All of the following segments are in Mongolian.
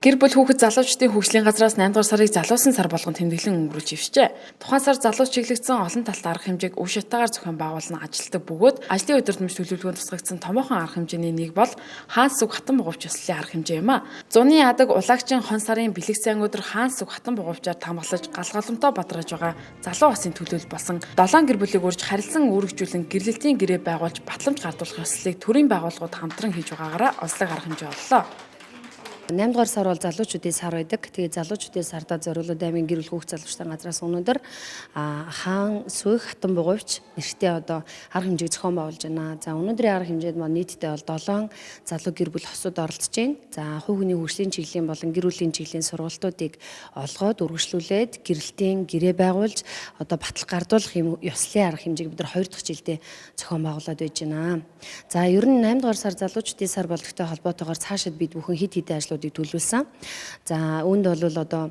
Гэр бүл хүүхэд залуучдын хөгжлийн газраас 8 дугаар сарыг залуусын сар болгон тэмдэглэн өнгөрүүлж ивчээ. Тухайн сар залуус чиглэгдсэн олон талтай арга хэмжээг өв шатаагаар зохион байгуулан ажилтдаг бөгөөд ажлын удирдамж төлөвлөгөөнд тусгагдсан томоохон арга хэмжээний нэг бол Хаанс сүг хатан бугуйч ёслолын арга хэмжээ юм а. Зуны ядаг улагчин хон сарын бэлэг сайн өдөр Хаанс сүг хатан бугуйчаар тамгалаж галгалмтоо бадрааж байгаа залуу хасын төлөөлөл болсон 7 гэр бүлийг урьж харилцан үүрэгжүүлэн гэрлэлтийн гэрээ байгуулж батламж гардуулах ёслолыг төрийн байгууллагууд хамтран хийж байгаагаараа онцлог арга хэмжээ боллоо. 8 дугаар сар бол залуучуудын сар байдаг. Тэгээд залуучуудын сардаа зориулаад аймгийн гэр бүл хүүхд залуучдын газраас өнөөдөр хаан сүх хатан бугуйч нэртэй одоо арга хэмжээг зохион байгуулж байна. За өнөөдрийн арга хэмжээд маань нийтдээ бол 7 залуу гэр бүл хосууд оролцож байна. За хүүхний хөгжлийн чиглэлийн болон гэр бүлийн чиглэлийн сургалтуудыг олгоод үргэлжлүүлээд гэрэлтийн гэрээ байгуулж одоо батлах гардуулах юм ёслолын арга хэмжээг бид нар 2 дахь жилдээ зохион байгуулад байж байна. За ер нь 8 дугаар сар залуучдын сар болдогтой холбоотойгоор цаашид бид бүхэн хэд хэдэн ажлуудыг төлөвлөсөн. За үүнд бол одоо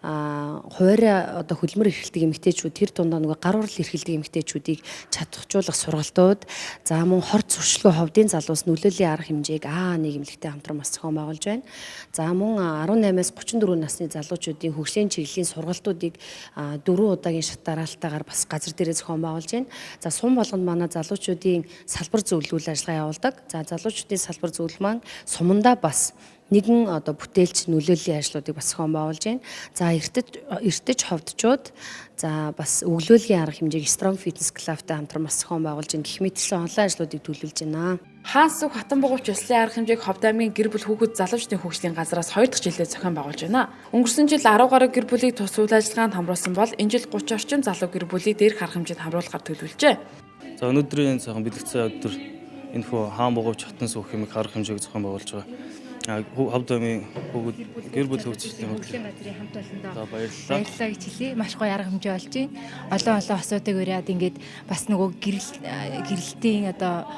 хуваарь одоо хөдөлмөр эрхэлдэг эмэгтэйчүүд тэр дундаа нөгөө гар урал эрхэлдэг эмэгтэйчүүдийг чадваржуулах сургалтууд, за мөн хорт сурчлага ховдын залуус нөлөөллийн арга хэмжээг нийгэмлэгтэй хамтран бас зохион байгуулж байна. За мөн 18-аас 34 насны залуучуудын хөгжлийн чиглэлийн сургалтуудыг 4 удаагийн шат дараалтаагаар бас газар дээрээ зохион байгуулж байна. За сум болгонд манай залуучуудын салбар зөвлөвлөл ажиллагаа явуулдаг. За залуучуудын салбар зөвлөл маань сумандаа бас нэгэн одоо бүтээлч нөлөөллийн ажлуудыг бас зохион байгуулж байна. За эртэж ховдчууд за бас өглөөлийн арга хэмжээг Strong Fitness Club-тай хамтран бас зохион байгуулж байна. Гэх мэтчлэн онлайн ажлуудыг төлөвлөж байна. Хаанс сүг хатан бугуйч ёслолын арга хэмжээг Ховд аймгийн гэр бүл хүүхэд залуучдын хөгжлийн газраас 2 дахь жилдээ зохион байгуулж байна. Өнгөрсөн жил 10 гаруй гэр бүлийг тус үйл ажиллагаанд хамруулсан бол энэ жил 30 орчим залуу гэр бүлийг дээрх арга хэмжээнд хамруулахаар төлөвлөжээ. За өнөөдрийн цагаан бэлэгцээ өдөр энэ хөө хаан бугуйч хатан сүг хэмээх арга хэмжээг зохион байгуулж байгаа. Ховд аймгийн хүүхэд гэр бүл хөгжлийн газрын хамт олондоо баярлалаа гэж хэлье. Маш гоё арга хэмжээ болж байна. Олон асуудыг ураад ингээд бас нөгөө гэрэлтийн одоо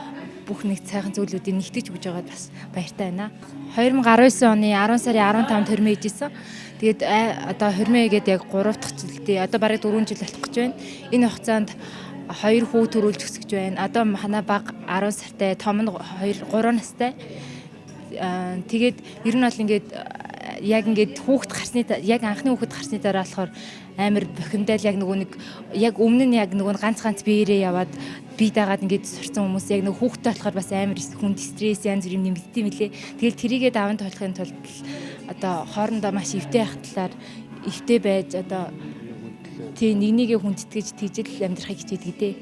бүх нэг цайхан зүйлүүдийг нэгтгэж өгж байгаад бас баяртай байна. 2019 оны 10 сарын 15-нд хормоо хийжсэн. Тэгээд одоо хормоо хийгээд яг 3 дахь жилдээ одоо бараг 4 жил болох гэж байна. Энэ хугацаанд 2 хүү төрүүлж өсгөж байна. Одоо манай баг 10 сартай, том нь 3 настай. Тэгээд ер нь бол ингээд яг ингээд хүүхэд гарсны яг анхны хүүхэд гарсны дараа болохоор амар бохимдал яг нөгөө нэг яг өмнө нь яг нөгөө ганц биеэрээ яваад бие даагаад ингээд сурцсан хүмүүс яг нөгөө хүүхэдтэй болохоор бас амар хүнд стресс янз бүр юм нэмэгддэм билээ. Тэгэл тэрийгээ даван тоолохын тулд одоо хоорондоо маш эвтэй байх талаар эвтэй байж одоо нэгнийгээ хүндэтгэж тэгжэл амьдрахыг хичээдэг дээ.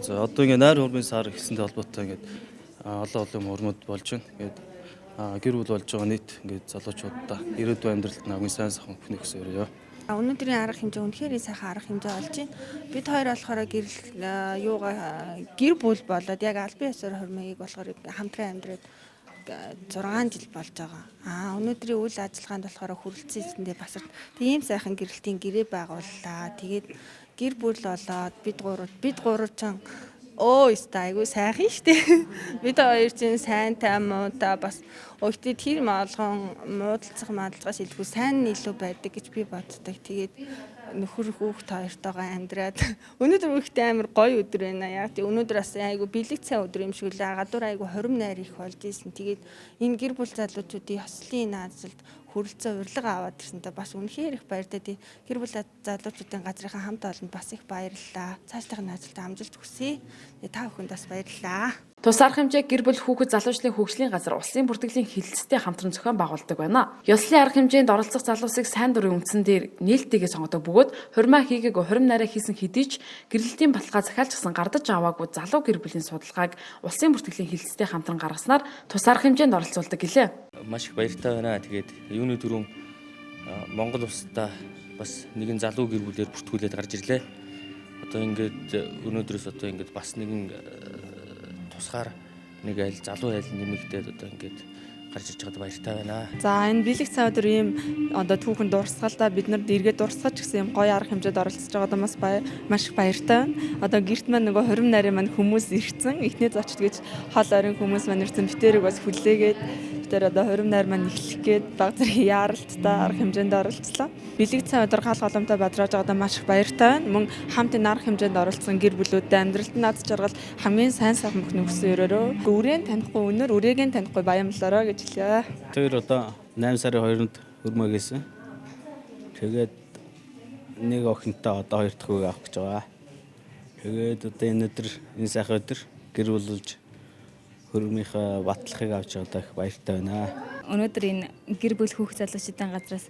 За одоо ингээд найр хормын сар гэсэнтэй холбоотой ингээд олон юм хормууд болж байна. Ингээд гэр бүл болж байгаа нийт ингээд залуучуудаа ирээдүйн амьдралд намын сайн сайхан бүхнийг хүсээрээ. Өнөөдрийн арга хэмжээ үнэхээр сайхан арга хэмжээ болж байна. Бид хоёр болохоор гэр бүл болоод яг албан ёсоор хормыг болохоор хамтран амьдраад 6 жил болж байгаа. Өнөөдрийн үйл ажиллагаанд болохоор хүрэлцэн эзэндээ бас тийм сайхан гэрэлтийн гэрээ байгууллаа. Тэгээд гэр бүл болоод бид гурван айгүй сайхан штэ. Бид хоёр чинь сайн таймуудаа бас өгтөд тэр маалгон муудалцах маалцгаас илүү сайн илүү байдаг гэж би боддог. Тэгээд нөхөр хүүхд хоёртойгоо амьдраад өнөөдөр ихтэй амар гоё өдөр байна. Яг тийм өнөөдөр бас айгүй бэлэг цай өдөр юм шиг лээ. Гадуур айгүй хорим найр их болж ийсэн. Тэгээд энэ гэр бүл залуучуудын ёслолын ажилд хүрэлцэн урилга аваад ирсэнтэй бас үнэхээр их баяртай. Гэр бүл залуучуудын газрынхаа хамт олонд бас их баярлалаа. Цаашлахын ажилд амжилт хүсье. Та бүхэнд бас баярлалаа. Тус арга хэмжээг гэр бүл хүүхэд залуучдын хөгжлийн газар улсын бүртгэлийн хилцэлтэй хамтран зохион байгуулдаг байна. Ёслолын арга хэмжээнд оролцох залуусыг сайн дурын үндсэн дээр нээлттэйгээ сонгодог бөгөөд хормоо хийгээгүй хорим нараа хийсэн хэдий ч гэрлэлтийн баталгаа захиалжсан гардаж аваагүй залуу гэр бүлийн судалгааг улсын бүртгэлийн хилцэлтэй хамтран гаргаснаар тус арга хэмжээнд оролцуулдаг гэлээ. Маш их баяртай байна. Тэгээд юуны түрүүн Монгол улстай бас нэгэн залуу гэр бүлээр бүртгүүлээд гарч ирлээ. Одоо ингээд өнөөдрөөс одоо ингээд бас нэгэн тусгаар нэг залуу айл нэмэгдээд одоо ингээд гарч ирж байгаад баяртай байна. За энэ бэлэг цай өдөр ийм одоо түүхэн дурсгалдаа бид нар эргээд дурсгаж гэсэн юм гоё арга хэмжээд оролцож байгаад маш их баяртай байна. Одоо гэрт маань нөгөө хорим нарийн маань хүмүүс ирсэн. Эхнээ зочд гэж хол орон хүмүүс маань ирсэн. Битэрийг бас хүлээгээд битэр одоо хорим найр маань эхлэх гээд баг зэрэг яаралттай арга хэмжээнд оролцлоо. Бэлэг цай өдөр гал голомтой бадрааж байгаад маш их баяртай байна. Мөн хамт энэ арга хэмжээнд оролцсон гэр бүлүүдтэй амьдралд наад жаргал хамгийн сайн сайхан бүхний хүсэн өрөөрөө. Үрээ танихгүй өнөр үрээгийн танихгүй баямлаараа гэж хэлье. Тэр одоо 8 сарын 2-нд хөрмөөгээсэн. Тэгээд нэг охинтой одоо 2 дахь хүүгээ авах гэж байгаа. Тэгээд одоо энэ сайхан өдөр гэр бүлэлж хөрмийнхээ батлахыг авч байгаадаа их баяртай байна. Өнөөдөр энэ гэр бүл хүүхд залуучуудын газраас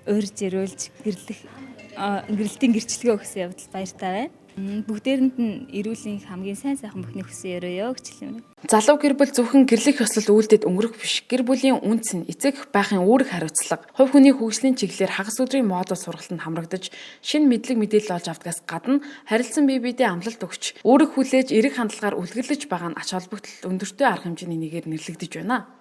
урьж ирүүлж гэрэлтийн гэрчлэгээ өгсөн явдал баяртай байна. Бүгдээрэнд нь эрүүлийн хамгийн сайн сайхан бүхний хүсэн өрөөё гэж хэлмээр. Залуу гэр бүл зөвхөн гэрлэх ёслол үйлдэлд өнгөрөх биш. Гэр бүлийн үнц нь эцэг байхын үүрэг хариуцлага, хувь хүний хөгжлийн чиглэлээр хагас өдрийн модуль сургалтанд хамрагдаж, шинэ мэдлэг мэдээлэл олж авдгаас гадна харилцан бие биедээ амлалт өгч, үүрэг хүлээж, эерэг хандлагаар үлгэрлэж байгаа нь ач холбогдол өндөртэй арга хэмжээний нэгээр нэрлэгдэж байна.